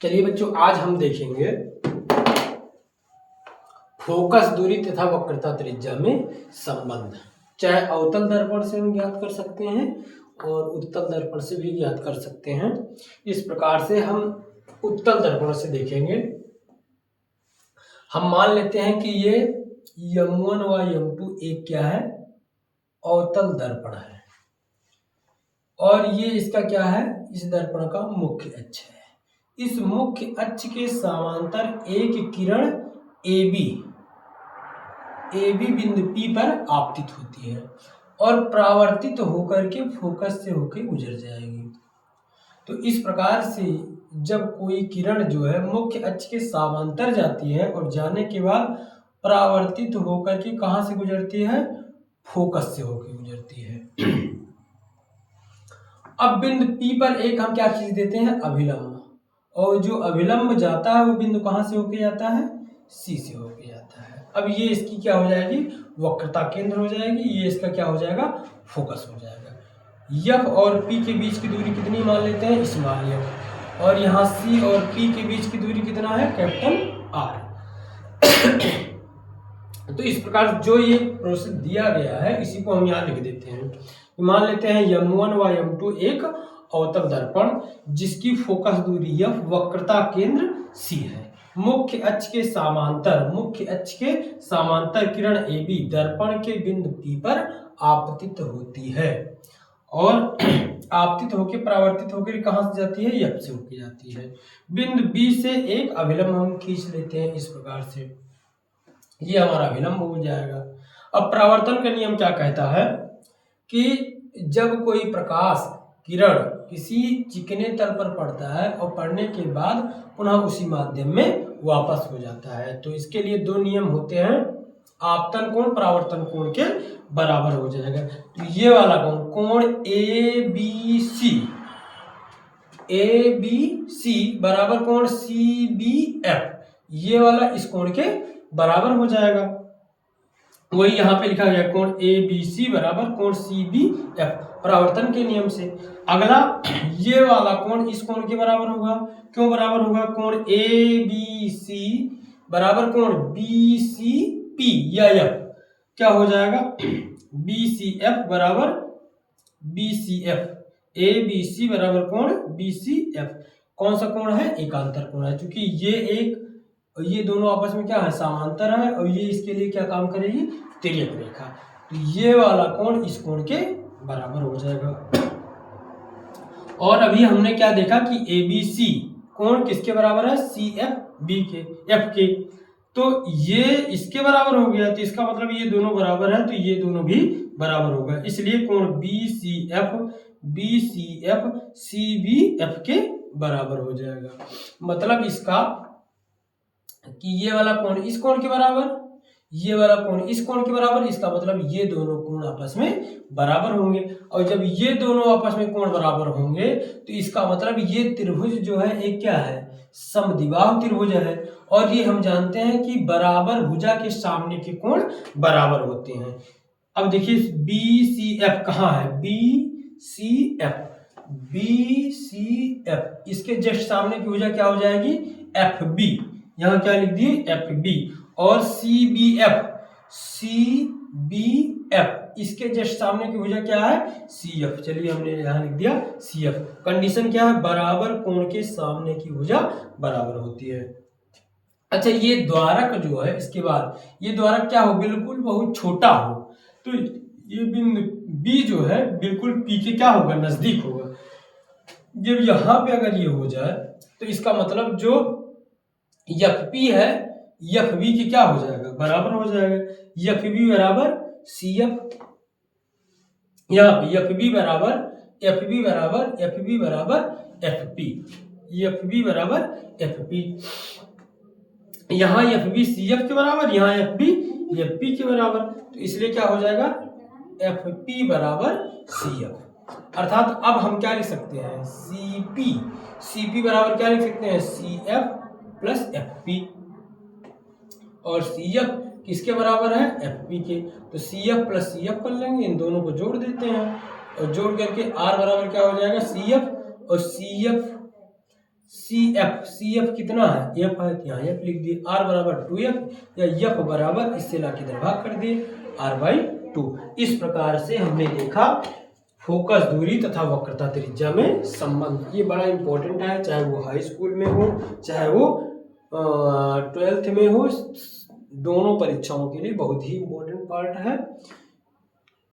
चलिए बच्चों, आज हम देखेंगे फोकस दूरी तथा वक्रता त्रिज्या में संबंध। चाहे अवतल दर्पण से हम ज्ञात कर सकते हैं और उत्तल दर्पण से भी ज्ञात कर सकते हैं। इस प्रकार से हम उत्तल दर्पण से देखेंगे। हम मान लेते हैं कि ये M1 व M2 एक क्या है, अवतल दर्पण है और ये इसका क्या है, इस दर्पण का मुख्य अक्ष है। इस मुख्य अक्ष के समांतर एक किरण AB बिंदु P पर आपतित होती है और परावर्तित होकर के फोकस से होकर गुजर जाएगी। तो इस प्रकार से जब कोई किरण जो है मुख्य अक्ष के समांतर जाती है और जाने के बाद परावर्तित होकर के कहां से गुजरती है, फोकस से होकर गुजरती है। अब बिंदु P पर एक हम क्या खींच देते हैं, अभिलंब, और जो अभिलंब जाता है वो बिंदु कहां से होकर जाता है, C से होकर जाता है। अब ये इसकी क्या हो जाएगी, वक्रता केंद्र हो जाएगी, ये इसका क्या हो जाएगा, फोकस हो जाएगा। F और P के बीच की दूरी कितनी मान लेते हैं, स्मॉल f, और यहाँ C और P के बीच की दूरी कितना है, कैपिटल R। तो इस प्रकार जो ये प्रोसेस दिया गया है इसी को हम यहाँ लिख देते हैं। मान लेते हैं M1 व M2 एक अवतल दर्पण जिसकी फोकस दूरी F, वक्रता केंद्र C है। मुख्य अक्ष के समांतर किरण AB दर्पण के बिंदु P पर आपतित होती है और आपतित होकर परावर्तित होकर कहां से जाती है, F से होकर जाती है। बिंदु B से एक अभिलंब हम खींच लेते हैं इस प्रकार से, ये हमारा अभिलंब हो जाएगा। अब परावर्तन का नियम क्या कहता है कि जब कोई प्रकाश किरण किसी चिकने तल पर पड़ता है और पड़ने के बाद पुनः उसी माध्यम में वापस हो जाता है, तो इसके लिए दो नियम होते हैं, आपतन कोण परावर्तन कोण के बराबर हो जाएगा। तो ये वाला कोण ABC बराबर कोण CBF, ये वाला इस कोण के बराबर हो जाएगा। वही यहाँ पे लिखा गया, कोण ABC बराबर कोण CBF परावर्तन के नियम से। अगला ये वाला कोण इस कोण के बराबर होगा, क्यों बराबर होगा, कोण ABC बराबर कोण BCP या F, क्या हो जाएगा, BCF बराबर BCF, ABC बराबर कोण BCF। कौन सा कोण है, एकांतर कोण है, क्योंकि ये दोनों आपस में क्या है, समांतर है और ये इसके लिए क्या काम करेगी, तिर्यक रेखा। तो ये वाला कोण इस कोण के बराबर हो जाएगा। और अभी हमने क्या देखा कि ABC कोण किसके बराबर है, CFB के, F के, तो ये इसके बराबर हो गया, तो इसका मतलब ये दोनों बराबर है, तो ये दोनों भी बराबर होगा, इसलिए कोण BCF CBF के बराबर हो जाएगा। मतलब इसका कि ये वाला कोण इस कोण के बराबर, ये वाला कोण इस कोण के बराबर, इसका मतलब ये दोनों कोण आपस में बराबर होंगे, और जब ये दोनों आपस में कोण बराबर होंगे तो इसका मतलब ये त्रिभुज जो है एक क्या है, समद्विबाहु त्रिभुज है, और ये हम जानते हैं कि बराबर भुजा के सामने के कोण बराबर होते हैं। अब देखिए BCF कहाँ है, BCF इसके जस्ट सामने की भुजा क्या हो जाएगी, FB, यहाँ क्या लिख दिए, FB, और CBF इसके जस्ट सामने की भुजा क्या है, CF, चलिए हमने यहाँ लिख दिया CF। कंडीशन क्या है, बराबर कोण के सामने की भुजा बराबर होती है। अच्छा, ये द्वारक जो है, इसके बाद ये द्वारक क्या हो, बिल्कुल बहुत छोटा हो, तो ये बिंदु B जो है बिल्कुल P के क्या होगा, नजदीक होगा। जब यहाँ पे अगर ये हो जाए तो इसका मतलब जो FP है FB की क्या हो जाएगा, बराबर हो जाएगा। FB बराबर CF, यहाँ पे FB बराबर FP बराबर FP, यहाँ FB CF के बराबर, यहाँ FP के बराबर, तो इसलिए क्या हो जाएगा, FP बराबर CF। अर्थात अब हम क्या लिख सकते हैं, CP बराबर क्या लिख सकते हैं, CF प्लस FP, और CF किसके बराबर है, FP के, तो CF प्लस CF कर लेंगे, इन दोनों को जोड़ देते हैं और जोड़ करके R बराबर क्या हो जाएगा, CF, और सी एफ कितना है, एफ है तो यहाँ एफ लिख दिए, आर बराबर 2f या एफ बराबर इससे लाके इधर भाग कर दिए r/2। इस प्रकार से हमने देखा फोकस दूरी तथा वक्रता त्रिज्या में संबंध। ये बड़ा इंपॉर्टेंट है, चाहे वो हाई स्कूल में हो चाहे वो 12th में हो, दोनों परीक्षाओं के लिए बहुत ही इंपॉर्टेंट पार्ट है।